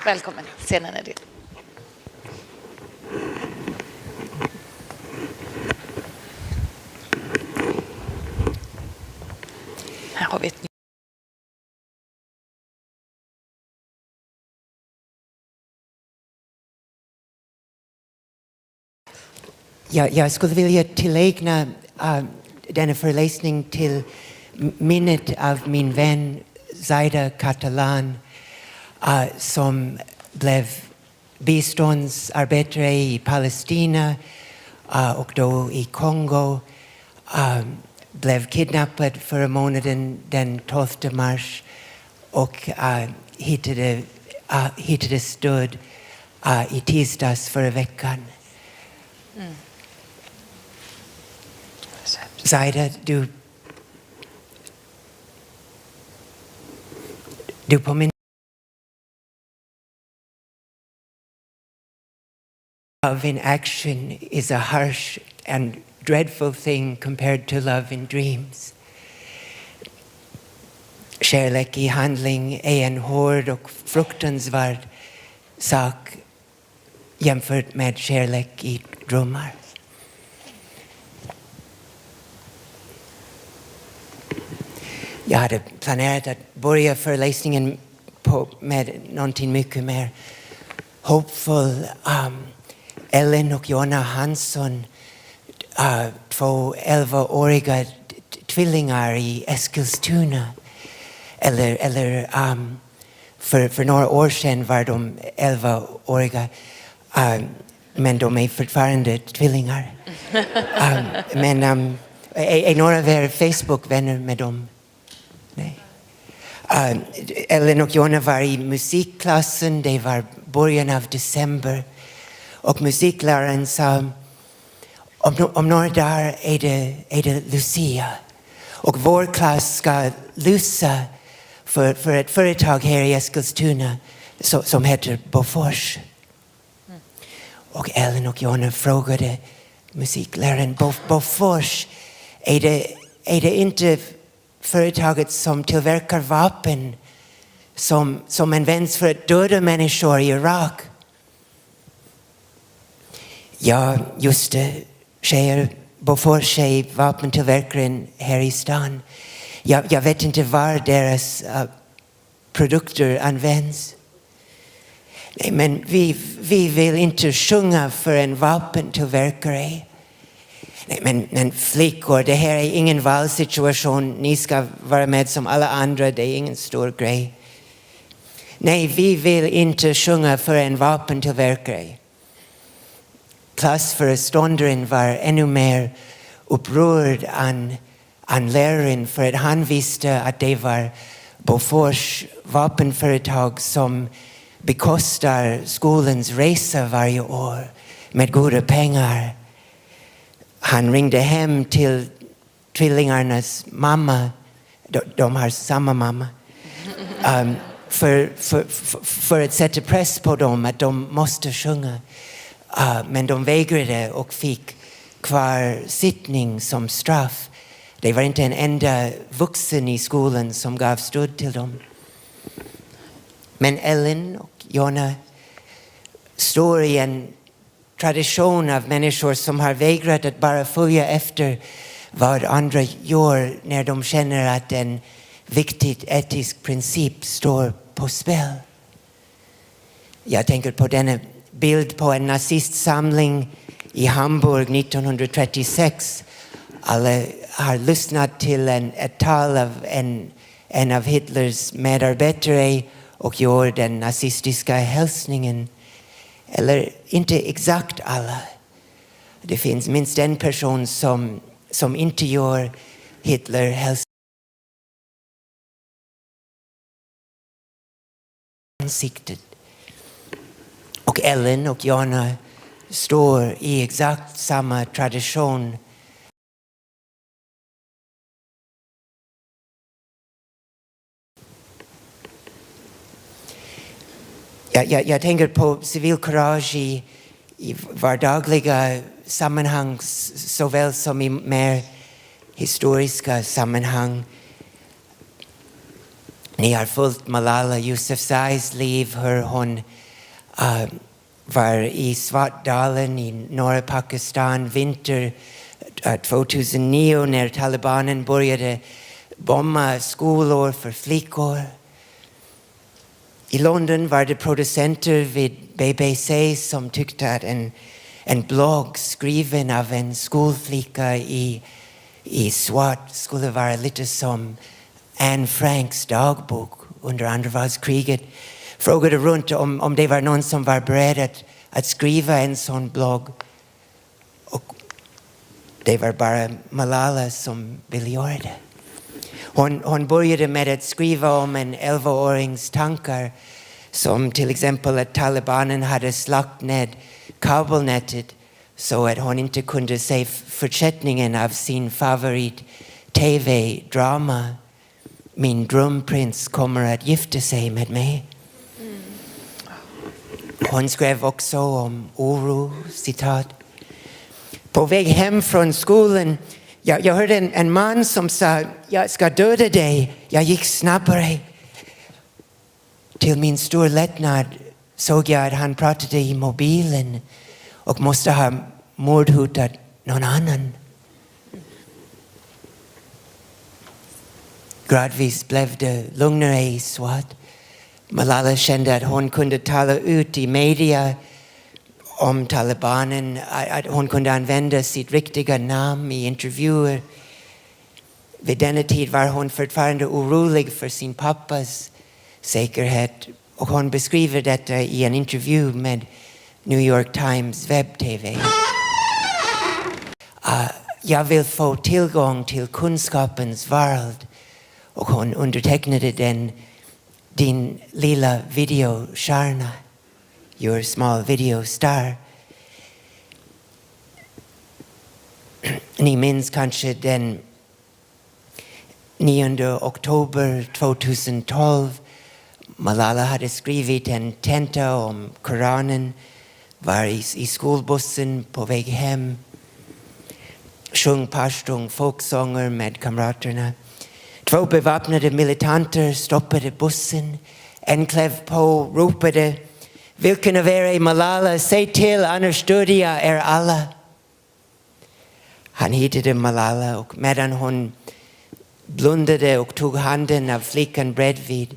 Välkommen, scenen är din. Här har vi ett Jag skulle vilja tillägna denna föreläsning till minnet av min vän Zaida Catalan som blev biståndsarbetare i Palestina och då i Kongo. Blev kidnappad förra månaden den 12 mars och hittades död i tisdags förra veckan. Mm. Zaida, du påminner love in action is a harsh and dreadful thing compared to love in dreams. Kärlek i handling är en hård och fruktansvärd sak jämfört med kärlek i drömmar. Jag hade planerat att börja föreläsningen med någonting mycket mer hoppfull. Ellen och Jonna Hansson, två 11-åriga tvillingar i Eskilstuna. För några år sedan var de 11-åriga. Men de är fortfarande tvillingar. Är några av er Facebook-vänner med dem? Nej. Ellen och Jonna var i musikklassen. Det var början av december. Och musikläraren sa, om några dagar är det Lucia. Och vår klass ska lysa för ett företag här i Eskilstuna som heter Bofors. Och Ellen och Jonna frågade musikläraren, Bofors, är det inte företaget som tillverkar vapen som används för att döda människor i Irak? Ja, just det, tjejer. Bofors är vapentillverkaren här i stan. Jag vet inte var deras produkter används. Nej, men vi vill inte sjunga för en vapentillverkare. Nej, men flickor, det här är ingen valsituation. Ni ska vara med som alla andra. Det är ingen stor grej. Nej, vi vill inte sjunga för en vapentillverkare. Klassföreståndaren var ännu mer upprörd än läraren för att han visste att det var Bofors vapenföretag som bekostar skolans resa varje år med goda pengar. Han ringde hem till tvillingarnas mamma. De har samma mamma. För att sätta press på dem att de måste sjunga. Men de vägrade och fick kvarsittning som straff. Det var inte en enda vuxen i skolan som gav stöd till dem. Men Ellen och Jonna står i en tradition av människor som har vägrat att bara följa efter vad andra gör när de känner att en viktig etisk princip står på spel. Jag tänker på denna bild på en nazistsamling i Hamburg 1936. Alla har lyssnat till ett tal av en av Hitlers medarbetare och gör den nazistiska hälsningen. Eller inte exakt alla. Det finns minst en person som inte gör Hitler hälsningen. Ansiktet. Och Ellen och Jonna står i exakt samma tradition. Jag tänker på civilkurage i vardagliga sammanhang såväl som i mer historiska sammanhang. Ni har följt Malala Yousafzais liv, hur hon var i Svartdalen i norra Pakistan vinter 2009 när talibanen började bomba skolor för flickor. I London var det producenter vid BBC som tyckte att en blogg skriven av en skolflicka i svart skulle vara lite som Anne Franks dagbok under andra världskriget. Frågade runt om det var någon som var beredd att skriva en sån blogg. Och det var bara Malala som ville göra det. Hon började med att skriva om en 11-årings tankar, som till exempel att talibanen hade slagit ned kabelnätet så att hon inte kunde se fortsättningen av sin favorit tv-drama Min drömprins kommer att gifta sig med mig. Hon skrev också om oro, citat. På väg hem från skolan, jag hörde en man som sa, jag ska döda dig. Jag gick snabbare. Till min stora lättnad såg jag att han pratade i mobilen och måste ha mordhotat någon annan. Gradvis blev det lugnare i Swat. Malala kände att hon kunde tala ut i media om talibanen, att hon kunde använda sitt riktiga namn i intervjuer. Vid denna tid var hon fortfarande orolig för sin pappas säkerhet, och hon beskriver detta i en intervju med New York Times webb-tv. Jag vill få tillgång till kunskapens värld, och hon undertecknade din lilla videostjärna, your small video star. Ni minns kanske den 9 oktober 2012. Malala hade skrivit en tenta om Koranen, var i skolbussen på väg hem, sjöng parstung folksånger med kamraterna. 2 beväpnade militanter stoppade bussen. En klev på, ropade, vilken av er är Malala? Säg till, annars dödar jag er alla. Han hittade Malala, och medan hon blundade och tog handen av flickan bredvid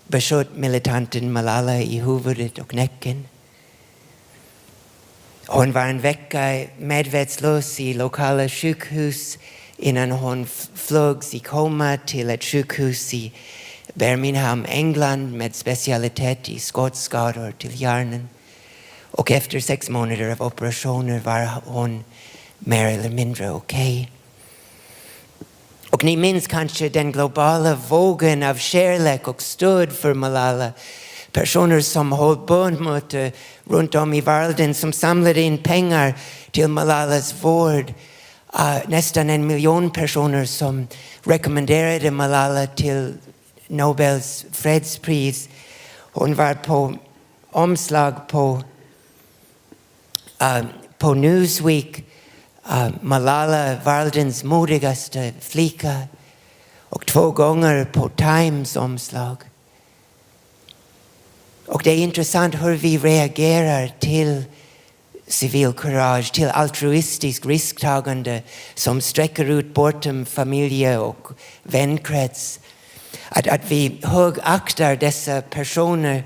besköt militanten Malala i huvudet och näcken. Hon var en vecka medvetslös i lokala sjukhus innan hon flögs i koma till ett sjukhus i Birmingham, England, med specialitet i skottskador till hjärnan. Och efter 6 månader av operationer var hon mer eller mindre okej. Och ni minns kanske den globala vågen av kärlek och stöd för Malala. Personer som höll bönmöte runt om i världen, som samlade in pengar till Malalas vård. Nästan 1 miljon personer som rekommenderade Malala till Nobels fredspris. Hon var på omslag på Newsweek. Malala, världens modigaste flicka, och 2 gånger på Times omslag. Och det är intressant hur vi reagerar till civilkurage, till altruistisk risktagande som sträcker ut bortom familje- och vänkrets. Att vi högaktar dessa personer.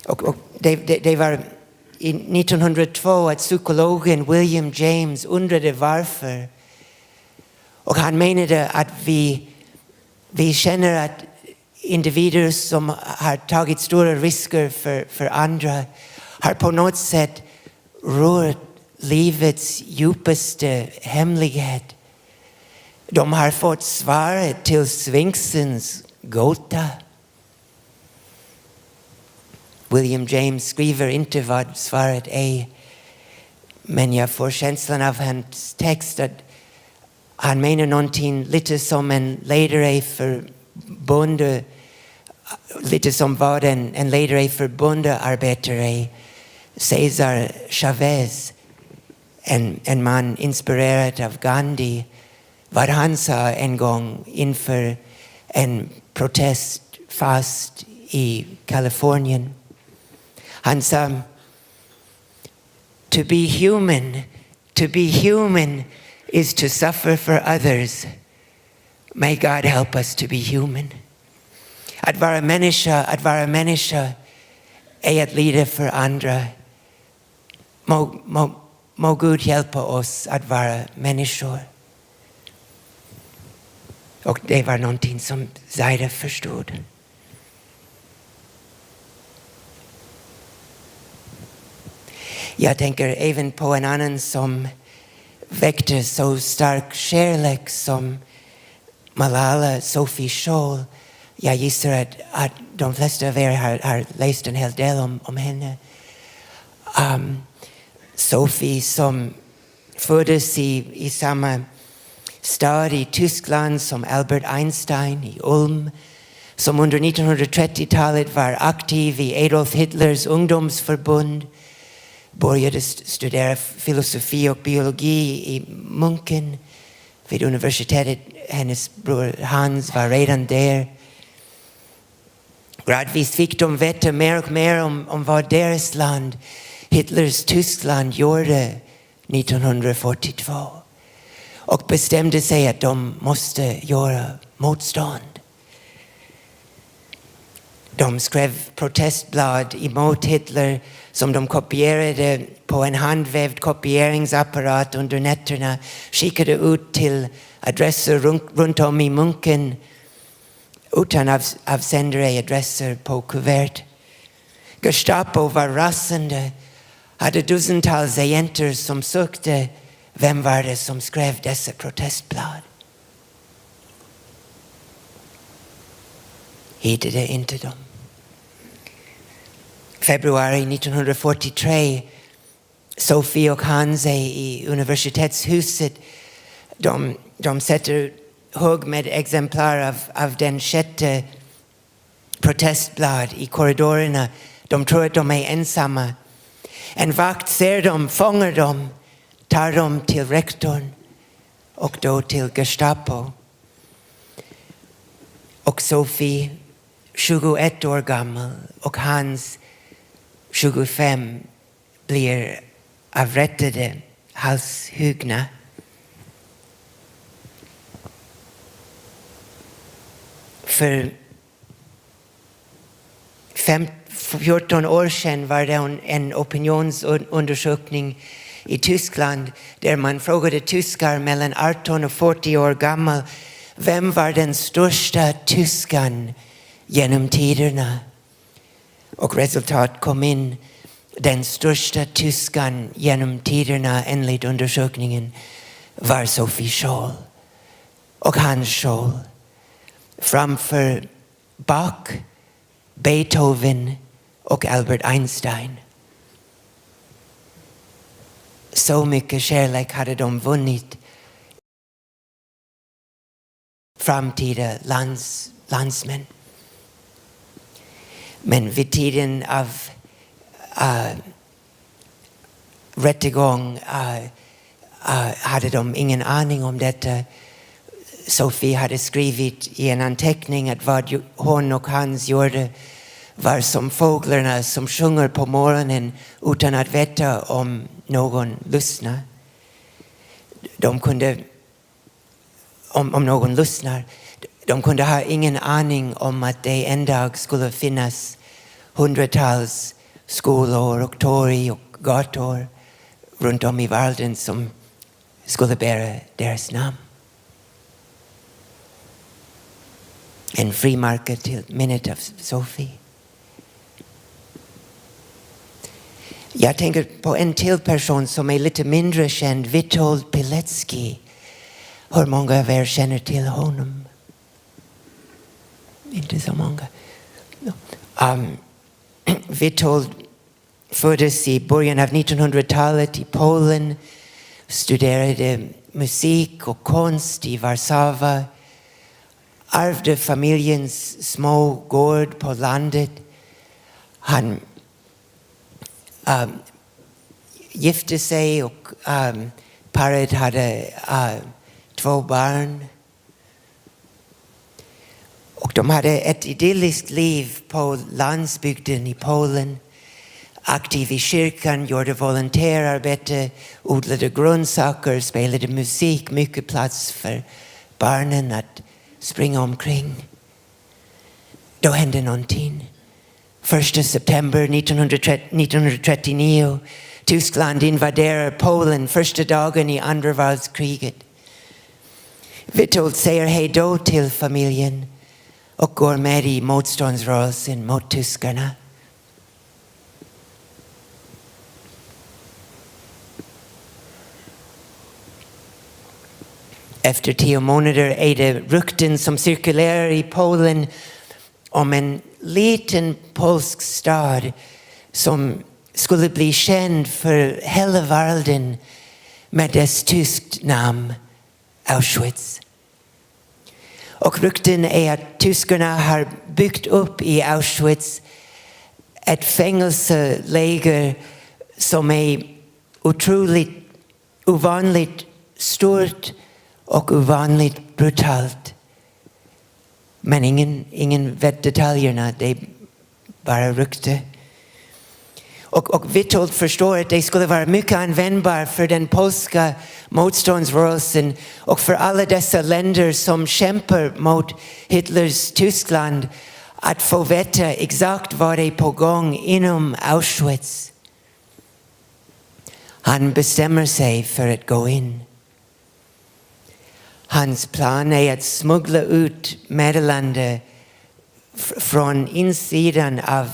Och det var i 1902 att psykologen William James undrade varför. Och han menade att vi känner att individer som har tagit stora risker för andra har på något sätt rört livets djupaste hemlighet. De har fått svaret till Sphinxens gåta. William James skriver inte vad svaret är, men jag får känslan av hans text att han menar någonting lite som en ledare för bonde, lite som vad en ledare för bondearbetare, Cesar Chavez, en man inspirerad av Gandhi, vad han sa en gång inför en protest fast i Kalifornien. Han sa, to be human is to suffer for others. May God help us to be human. Att vara människa är att lida för andra. Må Gud hjälpa oss att vara människor. Och det var någonting som Zaida förstod. Jag tänker även på en annan som väckte så stark kärlek som Malala Sophie Scholl. Jag gissar att de flesta av er har läst en hel del om henne. Sophie som föddes i samma stad i Tyskland som Albert Einstein i Ulm. Som under 1930-talet var aktiv i Adolf Hitlers ungdomsförbund. Började studera filosofi och biologi i Munken vid universitetet. Hennes bror Hans var redan där. Gradvis fick de veta mer och mer om vad deras land, Hitlers Tyskland, gjorde 1942. Och bestämde sig att de måste göra motstånd. De skrev protestblad emot Hitler som de kopierade på en handvävd kopieringsapparat under nätterna. Skickade ut till adresser runt om i Munken utan avsändare adresser på kuvert. Gestapo var rasande. Hade tusentals agenter som sökte vem var det som skrev dessa protestblad. Hittade inte dem. Februari 1943, Sophie och Hans är i universitetshuset. De sätter hugg med exemplar av den sjätte protestblad i korridorerna. De tror att de är ensamma. En vakt ser dem, fångar dem, tar dem till rektorn och då till Gestapo. Och Sophie, 21 år gammal, och Hans, 25, blir avrättade, halshuggna. För 14 år sedan var det en opinionsundersökning i Tyskland där man frågade tyskar mellan 18 och 40 år gammal, vem var den största tyskan genom tiderna? Och resultat kom in. Den största tyskan genom tiderna enligt undersökningen var Sophie Scholl och Hans Scholl. Framför Bach, Beethoven och Albert Einstein. Så mycket kärlek hade de vunnit. Framtida landsmän. Men vid tiden av rättegång hade de ingen aning om detta. Sophie hade skrivit i en anteckning att vad hon och Hans gjorde var som fåglarna som sjunger på morgonen utan att veta om någon lyssnar. De kunde, om någon lyssnar, de kunde ha ingen aning om att det en dag skulle finnas hundratals skolor och torg och gator runt om i världen som skulle bära deras namn. En frimärke till minnet av Sophie. Jag tänker på en till person som är lite mindre känd, Witold Pilecki. Hur många av er känner till honom? Inte så många. Witold föddes i början av 1900-talet i Polen. Studerade musik och konst i Warszawa. Ärvde familjens små gård på landet. Han gifte sig och paret hade 2 barn. Och de hade ett idylliskt liv på landsbygden i Polen. Aktiv i kyrkan, gjorde volontärarbete, odlade grönsaker, spelade musik, mycket plats för barnen att springa omkring. Då hände någonting. 1 september 1939, Tyskland invaderar Polen första dagen i andra världskriget. Witold säger hej då till familjen och går med i motståndsrörelsen mot tyskarna. Efter 10 månader är det rykten som cirkulerar i Polen om en liten polsk stad som skulle bli känd för hela världen med dess tyskt namn, Auschwitz. Och rykten är att tyskarna har byggt upp i Auschwitz ett fängelseläger som är otroligt ovanligt stort och ovanligt brutalt. Men ingen vet detaljerna, det är bara rykte. Och Witold förstår att det skulle vara mycket användbart för den polska motståndsrörelsen och för alla dessa länder som kämpar mot Hitlers Tyskland att få veta exakt vad det är på gång inom Auschwitz. Han bestämmer sig för att gå in. Hans plan är att smuggla ut meddelande från insidan av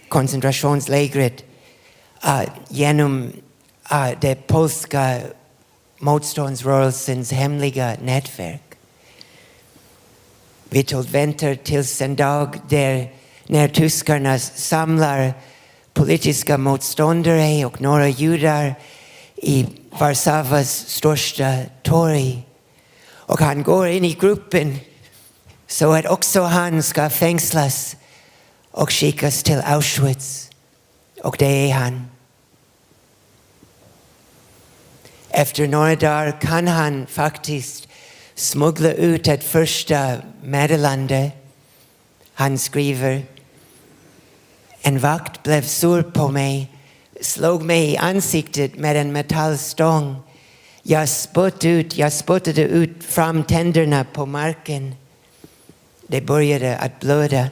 koncentrationslägret genom det polska motståndsrörelsens hemliga nätverk. Witold väntar tills en dag när tyskarna samlar politiska motståndare och några judar i Warszawas största torg. Och han går in i gruppen så att också han ska fängslas och skickas till Auschwitz. Och det är han. Efter några dagar kan han faktiskt smuggla ut ett första meddelande. Han skriver: en vakt blev sur på mig, slog mig i ansiktet med en metallstång. Jag spottade ut fram tänderna på marken. Det började att blöda.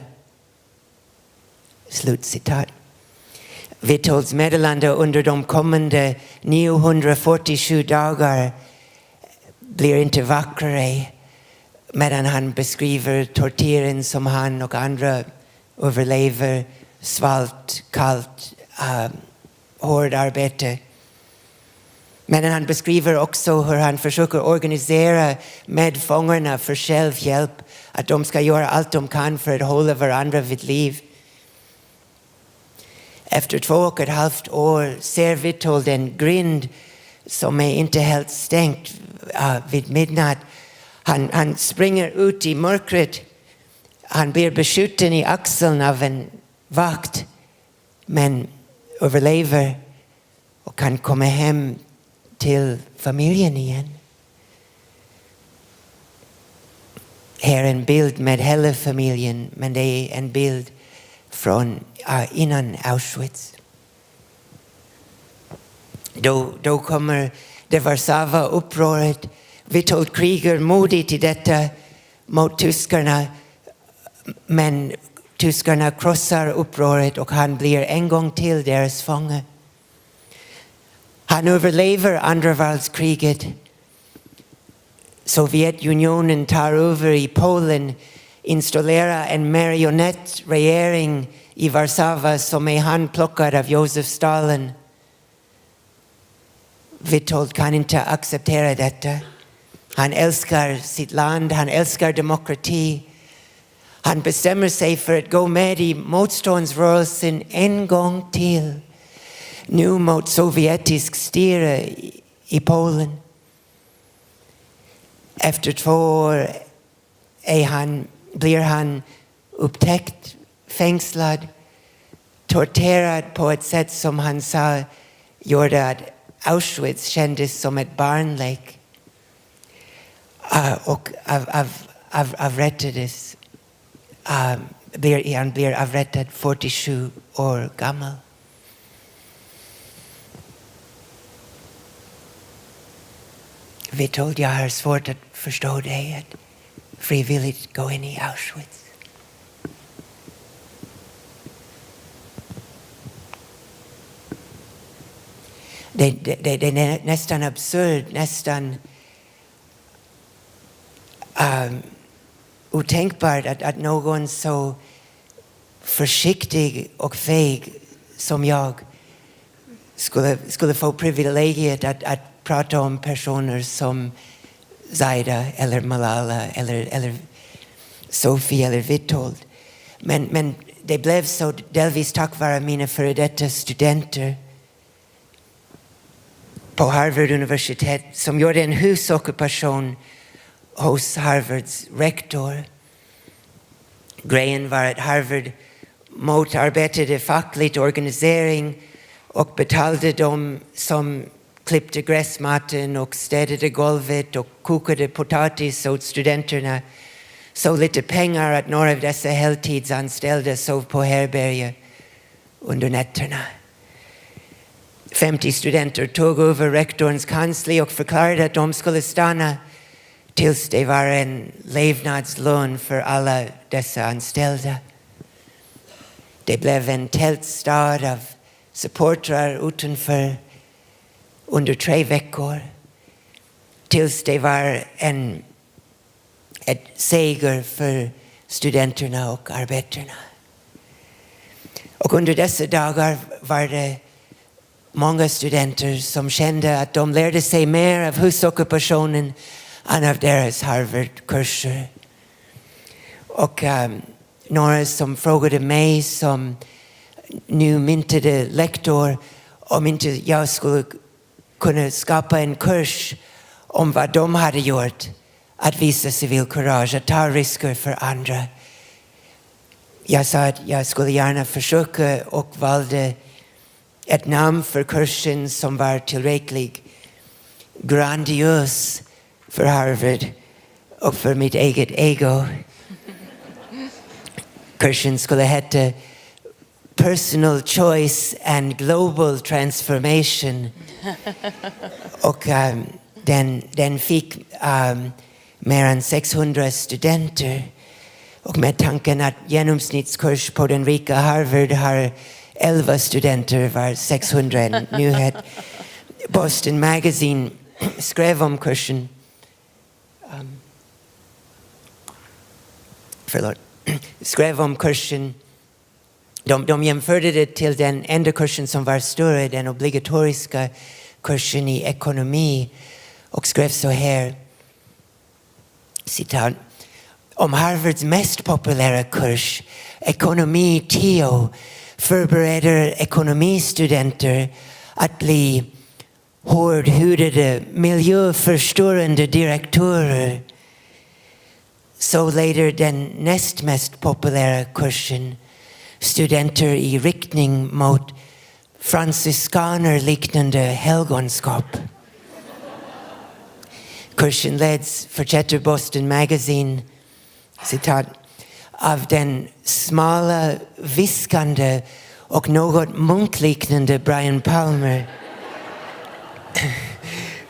Slutcitat. Witolds meddelande under de kommande 947 dagar blir inte vackrare medan han beskriver tortyren som han och andra överlever, svalt, kallt, hård arbete. Men han beskriver också hur han försöker organisera medfångarna för självhjälp, att de ska göra allt de kan för att hålla varandra vid liv. Efter 2,5 år ser Witold en grind som är inte helt stängt vid midnatt. Han springer ut i mörkret. Han blir beskjuten i axeln av en vakt, men överlever och kan komma hem till familjen igen. Här är en bild med hela familjen, men det är en bild från innan Auschwitz. Då kommer det Warszawa-upproret. Witold krigar modigt i detta mot tyskarna, men tyskarna krossar upproret och han blir en gång till deras fånge. Han överlever andra världskriget. Sovjetunionen tar över i Polen, installerar en marionettregering i Warszawa som är handplockad av Josef Stalin. Witold kan inte acceptera detta. Han älskar sitt land, han älskar demokrati. Han bestämmer sig för att gå med i motståndsrörelsen en gång till. Nu mot sovjetisk styre i Polen. Efter 2 år blir han upptäckt, fängslad, torterad på ett sätt som han sa gjorde att Auschwitz kändes som ett barnlek. Och av avrättades. Han blir avrättad 47 år gammal. Witold, jag har svårt att förstå dig att frivilligt gå in i Auschwitz. Det är nästan absurd, nästan otänkbart att någon så försiktig och feg som jag skulle få privilegiet att prata om personer som Zaida eller Malala eller Sofie eller Witold. Men det blev så delvis tack vare mina före detta studenter på Harvard universitet som gjorde en husockupation hos Harvards rektor. Grejen var att Harvard motarbetade facklig organisering och betalade dem som klippte gräsmattan och städade golvet och kokade potatis åt studenterna så lite pengar att några av dessa heltidsanställda sov på härbärge under nätterna. 50 studenter tog över rektorns kansli och förklarade att de skulle stanna tills det var en levnadslön för alla dessa anställda. Det blev en tältstad av supportrar utanför under 3 veckor tills det var ett seger för studenterna och arbetarna. Och under dessa dagar var det många studenter som kände att de lärde sig mer av husockupationen än av deras Harvard-kurser. Och några som frågade mig som nu myntade lektor om inte jag skulle kunna skapa en kurs om vad de hade gjort, att visa civilkurage, att ta risker för andra. Jag sa att jag skulle gärna försöka och valde ett namn för kursen som var tillräckligt grandios för Harvard och för mitt eget ego. Kursen skulle heta Personal Choice and Global Transformation. Och den fick mer än 600 studenter. Och med tanken att genomsnittskurs på den rika Harvard har 11 studenter var 600 en nyhet. Boston Magazine skrev om kursen. Skrev om kursen. De jämförde det till den enda kursen som var större, den obligatoriska kursen i ekonomi, och skrev så här, citat: om Harvards mest populära kurs, ekonomi 10, förbereder ekonomistudenter att bli hårdhudade, miljöförstörande direktörer, så leder den näst mest populära kursen studenter i riktning mot franciskaner-liknande helgonskap. Kursen leds, fortsätter Boston Magazine, citat, av den smala, viskande och något munkliknande Brian Palmer.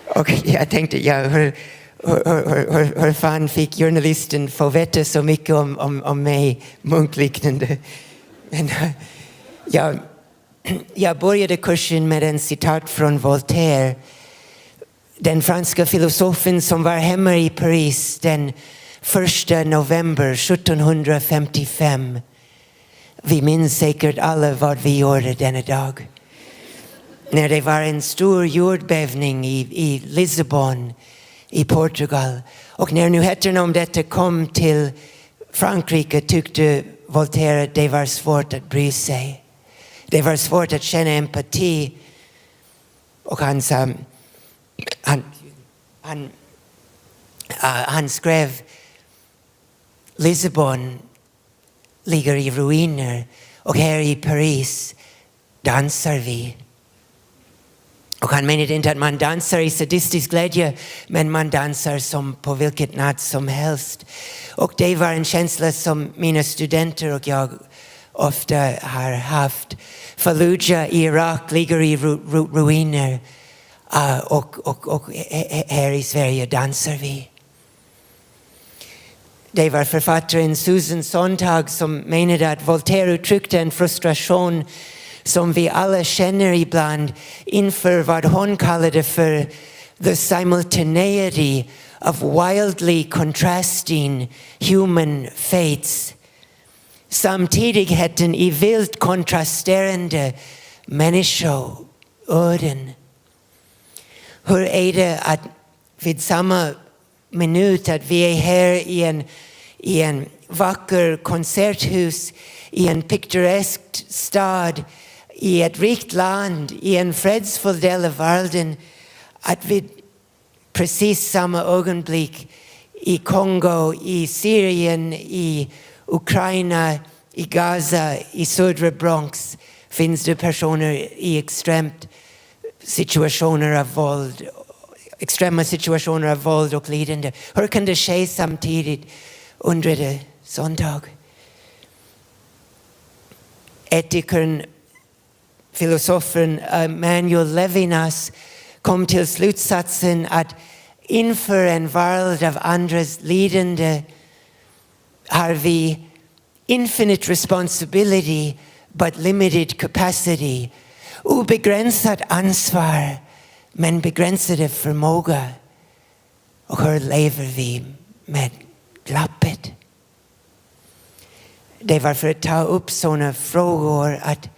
Och jag tänkte, hur fan fick journalisten få veta så mycket om mig, munkliknande? Men jag började kursen med en citat från Voltaire, den franska filosofen som var hemma i Paris den 1 november 1755. Vi minns säkert alla vad vi gjorde denna dag. När det var en stor jordbävning i Lissabon i Portugal. Och när nyheterna om detta kom till Frankrike tyckte Voltaire att det var svårt att bry sig. Det var svårt att känna empati. Och han skrev: Lissabon ligger i ruiner och här i Paris dansar vi. Och han menade inte att man dansar i sadistisk glädje, men man dansar som på vilket natt som helst. Och det var en känsla som mina studenter och jag ofta har haft. Fallujah i Irak ligger i ruiner. Och här i Sverige dansar vi. Det var författaren Susan Sontag som menade att Voltaire uttryckte en frustration som vi alla känner ibland inför vad hon kallade för the simultaneity of wildly contrasting human fates. Samtidigheten i vilt kontrasterande människoöden. Hur är det att vid samma minut att vi är här i en vacker konserthus, i en pittoresk stad, i ett rikt land, i en fredsfull del av världen, att vid precis samma ögonblick i Kongo, i Syrien, i Ukraina, i Gaza, i södra Bronx finns det personer i extrema situationer av våld och lidande. Hur kan det ske samtidigt, undrade Sontag. Etikern, filosofen Manuel Levinas kom till slutsatsen att inför en värld av andras lidande har vi infinite responsibility but limited capacity. Obegränsat ansvar men begränsade förmåga. Och hur lever vi med glappet? Det var för att ta upp sådana frågor att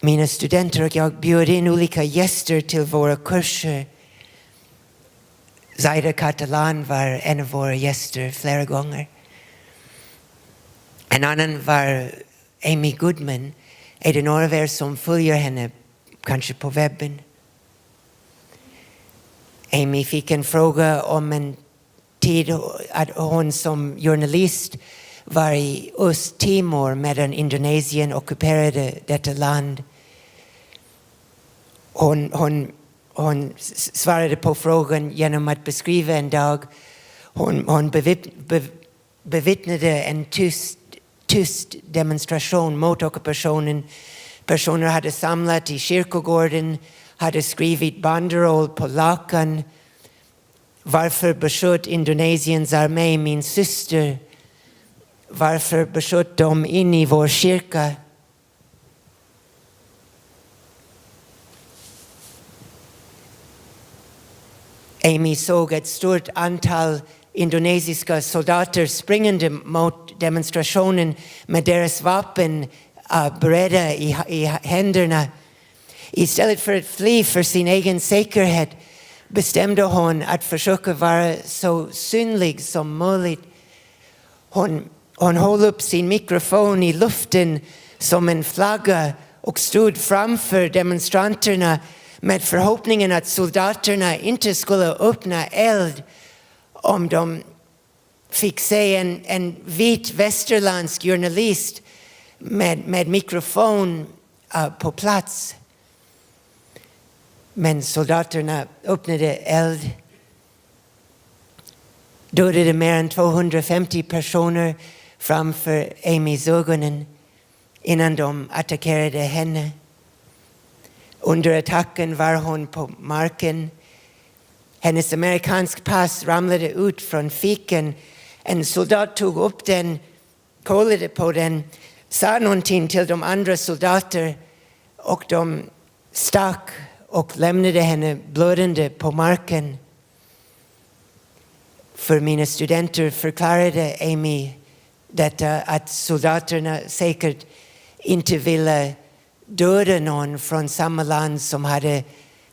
mina studenter och jag bjöd in olika gäster till våra kurser. Zaida Catalan var en av våra gäster flera gånger. En annan var Amy Goodman. Är det några av er som följer henne, kanske på webben? Amy fick en fråga om en tid att hon som journalist var i Östtimor medan Indonesien ockuperade detta land. Hon svarade på frågan genom att beskriva en dag. Hon bevittnade en tyst demonstration mot ockupationen. Personer hade samlat i kyrkogården, hade skrivit banderoll på lakan. Varför besköt Indonesiens armé min syster? Varför besköt de in i vår kyrka? Amy såg ett stort antal indonesiska soldater springande mot demonstrationen med deras vapen beredda i händerna. Istället för att fly för sin egen säkerhet bestämde hon att försöka vara så synlig som möjligt. Hon höll upp sin mikrofon i luften som en flagga och stod framför demonstranterna med förhoppningen att soldaterna inte skulle öppna eld om de fick se en vit västerländsk journalist med mikrofon på plats. Men soldaterna öppnade eld. Dödade mer än 250 personer framför Amys ögonen innan de attackerade henne. Under attacken var hon på marken. Hennes amerikansk pass ramlade ut från fickan. En soldat tog upp den, kollade på den, sa någonting till de andra soldater och de stack och lämnade henne blödande på marken. För mina studenter förklarade Amy detta att soldaterna säkert inte ville döda någon från samma land som hade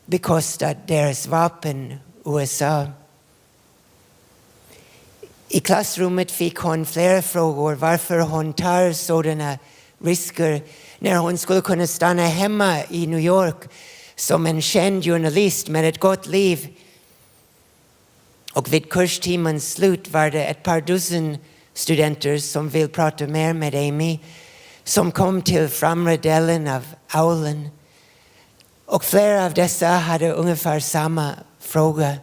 bekostat deras vapen, USA. I klassrummet fick hon flera frågor varför hon tar sådana risker när hon skulle kunna stanna hemma i New York som en känd journalist med ett gott liv. Och vid kurstimens slut var det ett par dussin studenter som vill prata mer med Amy som kom till framre delen av aulan. Och flera av dessa hade ungefär samma fråga.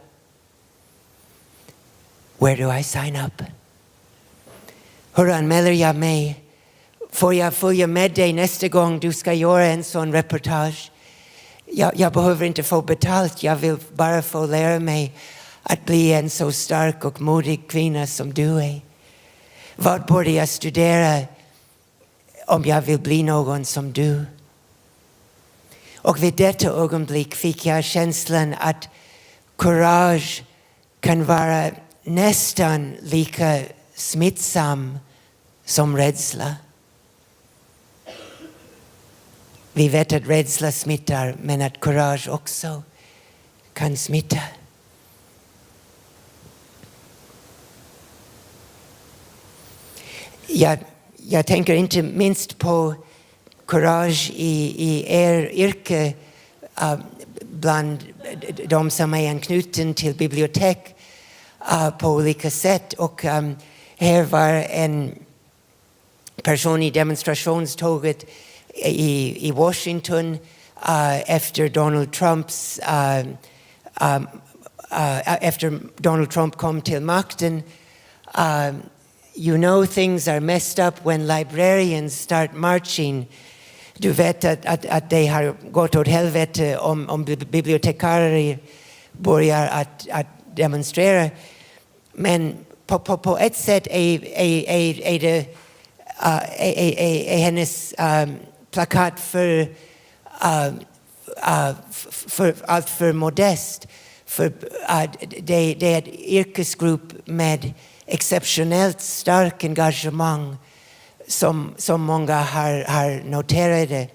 Where do I sign up? Hur anmäler jag mig? Får jag följa med dig nästa gång du ska göra en sån reportage? Jag behöver inte få betalt. Jag vill bara få lära mig att bli en så stark och modig kvinna som du är. Vad borde jag studera om jag vill bli någon som du? Och vid detta ögonblick fick jag känslan att kurage kan vara nästan lika smittsam som rädsla. Vi vet att rädsla smittar, men att kurage också kan smitta. Jag tänker inte minst på kurage i er yrke bland de som är anknuten till bibliotek på olika sätt. Och här var en person i demonstrationståget i Washington efter Donald Trump kom till makten. You know things are messed up when librarians start marching. Du vet att det har gått åt helvete om bibliotekarier börjar att demonstrera. Men på ett sätt är det hennes plakat för allt för modest. För det är en yrkesgrupp med exceptionellt stark engagemang som många har noterat.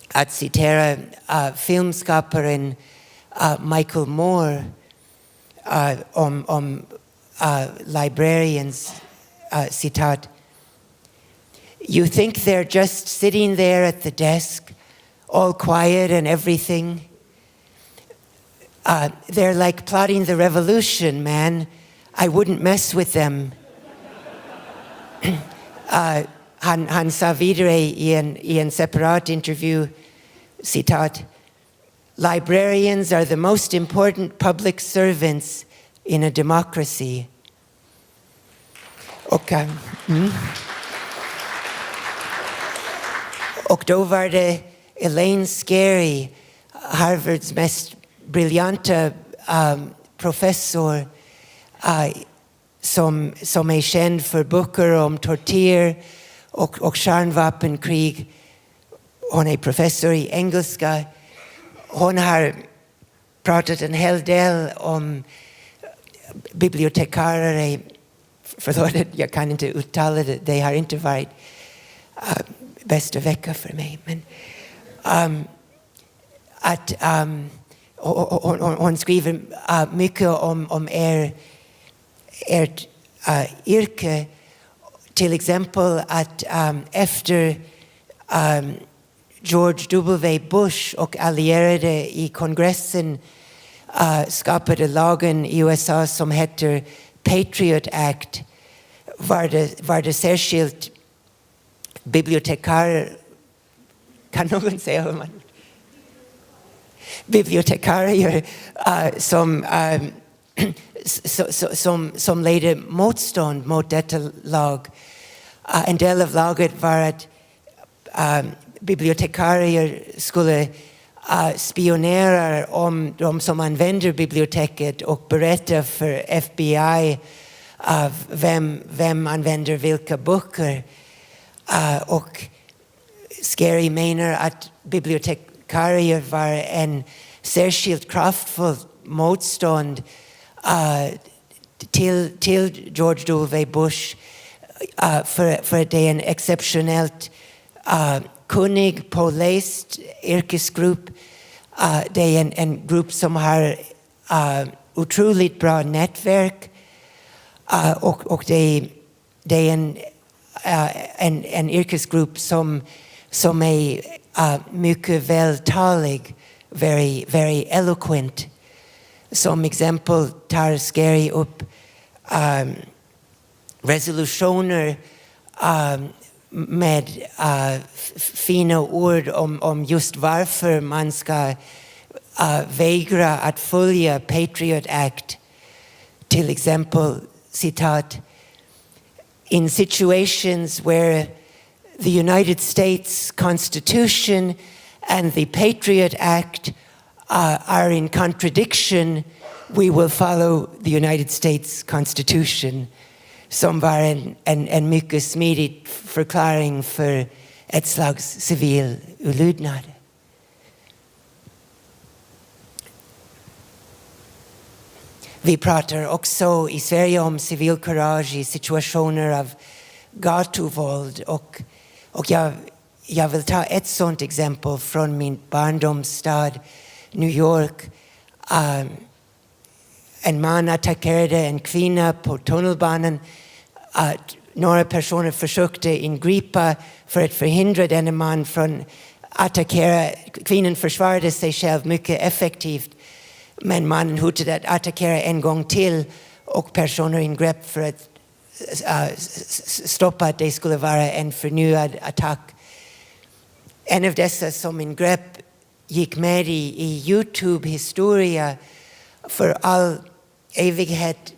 Att citera filmskaparen Michael Moore om librarians citat. You think they're just sitting there at the desk, all quiet and everything. They're like plotting the revolution, man. I wouldn't mess with them. Han sa vidare i en separat intervju, citat, librarians are the most important public servants in a democracy. Och då var det Elaine Scarry, Harvards mest briljanta professor, som är känd för böcker om tortyr och kärnvapenkrig. Hon är professor i engelska. Hon har pratat en hel del om bibliotekarier. Förlåt, jag kan inte uttala det. Det har inte varit bästa vecka för mig. Men hon skriver mycket om ert yrke. Till exempel att efter George W. Bush och allierade i kongressen skapade lagen i USA som heter Patriot Act, var det särskilt bibliotekarier, kan någon säga hur man bibliotekarier som ledde motstånd mot detta lag. En del av laget var att bibliotekarier skulle spionera om de som använder biblioteket och berätta för FBI vem använder vilka böcker. Och Scary menar att bibliotekarier var en särskilt kraftfull motstånd till George W. Bush för det är en exceptionellt kunnig, påläst yrkesgrupp. Det är en grupp som har otroligt bra nätverk och det är en yrkesgrupp som är mycket vältalig, very eloquent. Som exempel tar Scary upp resolutioner med fina ord om just varför man ska vägra att följa Patriot Act. Till exempel, citat: "In situations where the United States Constitution and the Patriot Act are in contradiction, we will follow the United States Constitution." Som var en mycket smidig förklaring för ett slags civil olydnad. Vi pratar också i Sverige om civilkurage i situationer av gatuvåld. Och jag vill ta ett sådant exempel från min barndomsstad New York. En man attackerade en kvinna på tunnelbanan. Några personer försökte ingripa för att förhindra denna man från att attackera. Kvinnan försvarade sig själv mycket effektivt. Men mannen hotade att attackera en gång till. Och personer ingrep för att stoppa att det skulle vara en förnyad attack. En av dessa som ingrep gick med i YouTube-historia för all evighet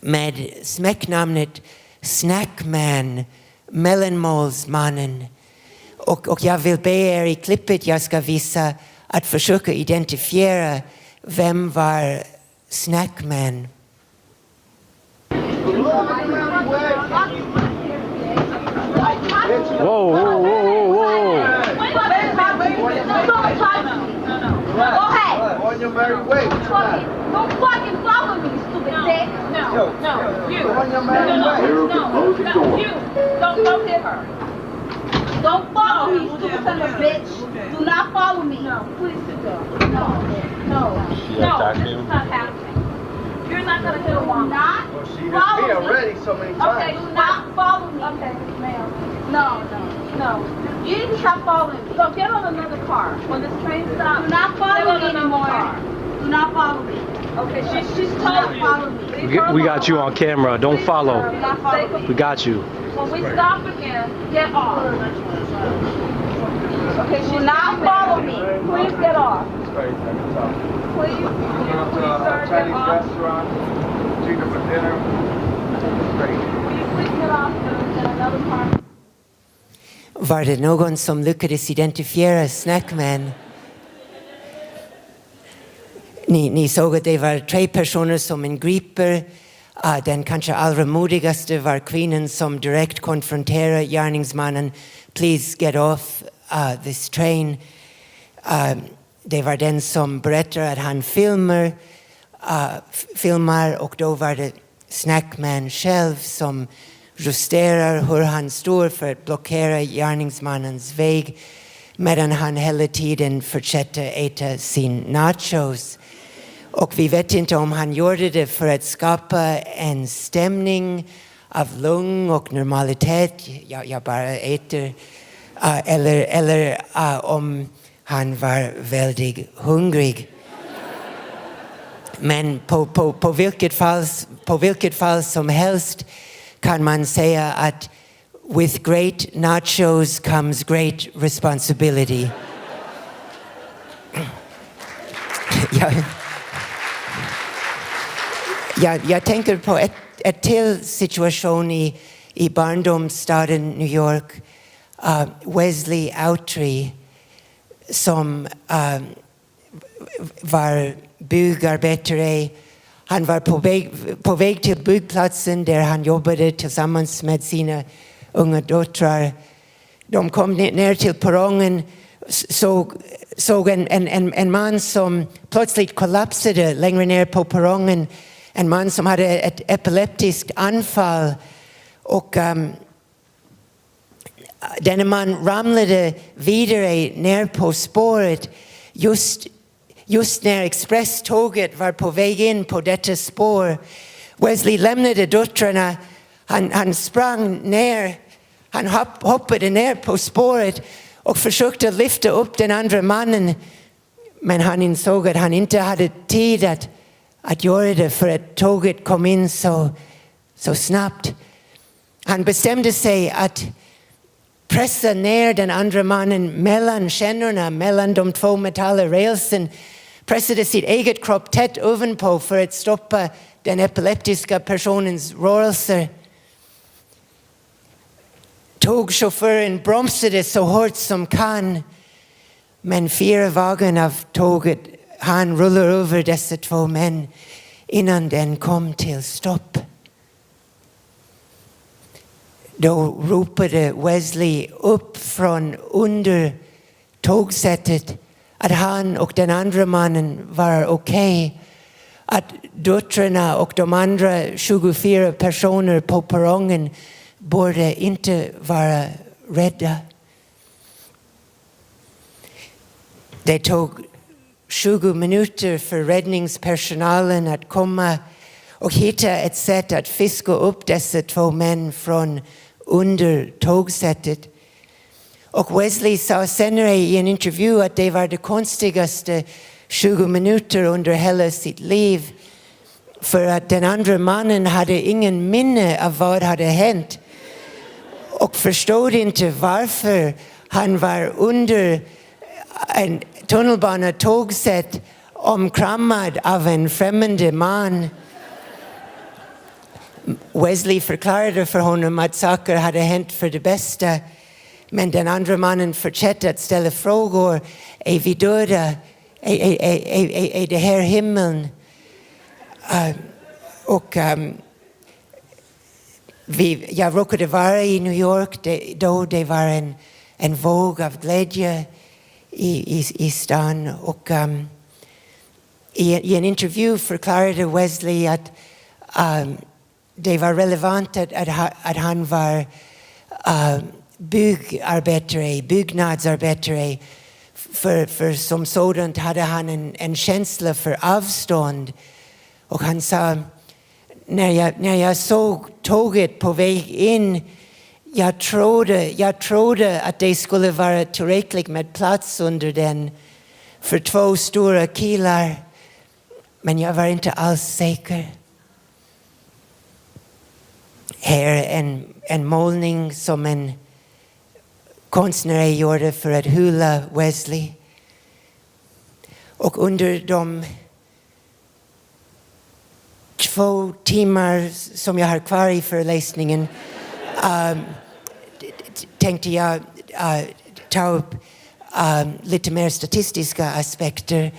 med smeknamnet Snackman, mellanmålsmannen. Och jag vill be er i klippet jag ska visa att försöka identifiera vem var Snackman. Whoa, whoa, whoa, whoa, whoa. Go ahead. On your merry way. Don't fucking follow me, stupid dick. No, you. On your merry way. You. Don't hit her. Don't follow me, stupid son of a bitch. Do not follow me. No, please sit down. No. This is not happening. You're not gonna hit a woman. Not Well, she hit follow me already so many times. Okay, do not follow me. Okay, ma'am. No. You need to stop following me. So get on another car. When this train stops, do not follow me anymore. Do not follow me. Okay, she's told you. Follow me. We got you on camera. Don't follow. We got you. When we stop again, get off. Okay, do not follow me. Please get off. Please, sir, get Chinese off. restaurant. Chicken for dinner. Great. Will you please get off and get another car? Var det någon som lyckades identifiera Snackman? Ni såg att det var 3 personer som ingriper. Den kanske allra modigaste var kvinnan som direkt konfronterar gärningsmannen. Please get off this train. Det var den som berättar att han filmar och då var det Snackman själv som justerar hur han står för att blockera gärningsmannens väg medan han hela tiden fortsätter äta sin nachos. Och vi vet inte om han gjorde det för att skapa en stämning av lugn och normalitet. Jag bara äter. Eller om han var väldigt hungrig. Men på vilket fall som helst kan man säga att with great nachos comes great responsibility. Jag tänker på ett till situation i barndomsstaden New York. Wesley Outry som var byggarbetare. Han var på väg till byggplatsen där han jobbade tillsammans med sina unga döttrar. De kom ner till perrongen, såg en man som plötsligt kollapsade längre ner på perrongen. En man som hade ett epileptiskt anfall. Och denna man ramlade vidare ner på spåret just när expresståget var på väg in på detta spår. Wesley lämnade döttrarna. Han sprang ner. Han hoppade ner på spåret och försökte lyfta upp den andra mannen. Men han insåg att han inte hade tid att göra det för att tåget kom in så snabbt. Han bestämde sig pressa ner den andra mannen mellan kännorna, mellan de två metallrälsen, pressade sitt eget kropp tätt ovanpå för att stoppa den epileptiska personens rörelser. Tågchauffören bromsade så hårt som kan, men 4 vagon av tåget han rullar över dessa 2 män innan den kom till stopp. Då ropade Wesley upp från under tågsättet att han och den andra mannen var okej. Att döttrarna och de andra 24 personer på perrongen borde inte vara rädda. Det tog 20 minuter för räddningspersonalen att komma och hitta ett sätt att fiska upp dessa 2 män från under tågsättet. Och Wesley sa senare i en intervju att det var det konstigaste 20 minuter under hela sitt liv. För att den andra mannen hade ingen minne av vad hade hänt. Och förstod inte varför han var under en tunnelbanetågsätt omkramad av en främmande man. Wesley förklarade för honom att saker hade hänt för det bästa. Men den andra mannen fortsatte att ställa frågor. Är vi döda? Är det här himlen? Jag råkade vara i New York då det var en våg av glädje i stan. Och i en intervju förklarade Wesley att det var relevant att han var byggnadsarbetare. För som sådant hade han en känsla för avstånd. Och han sa, när jag såg tåget på väg in, jag trodde att det skulle vara tillräckligt med plats under den för 2 stora killar. Men jag var inte alls säker. Här är en målning som en konstnär gjorde för att hylla Wesley. Och under de 2 timmar som jag har kvar i föreläsningen tänkte jag ta upp lite mer statistiska aspekter.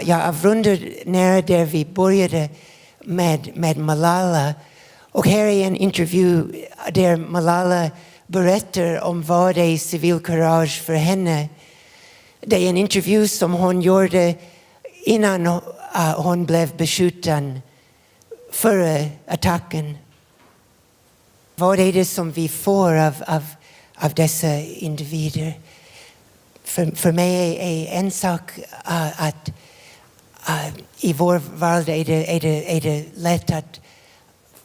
Jag avrundar nära där vi började med Malala. Och här är en intervju där Malala berättar om vad är civilkurage för henne. Det är en intervju som hon gjorde innan hon blev beskjuten före attacken. Vad är det som vi får av dessa individer? För mig är en sak att i vår värld är det lätt att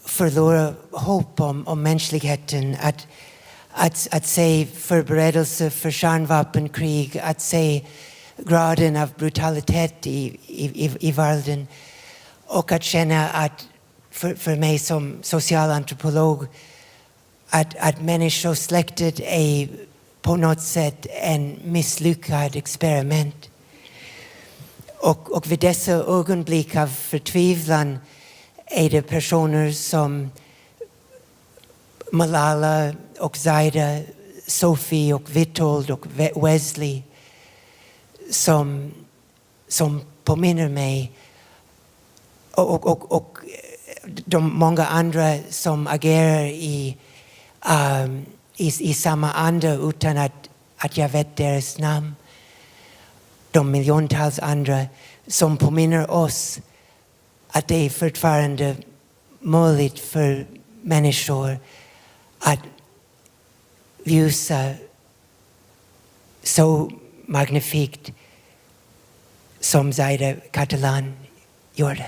förlora hopp om mänskligheten. Att se förberedelser för kärnvapenkrig, att se graden av brutalitet i världen. Och att känna att för mig som socialantropolog att människosläktet är på något sätt en misslyckad experiment. Och vid dessa ögonblick av förtvivlan är det personer som Malala och Zaida, Sophie och Witold och Wesley som påminner mig och de många andra som agerar i samma anda utan att jag vet deras namn. De miljontals andra som påminner oss att det är fortfarande möjligt för människor att ljusa så magnifikt som Zaida Catalan gjorde.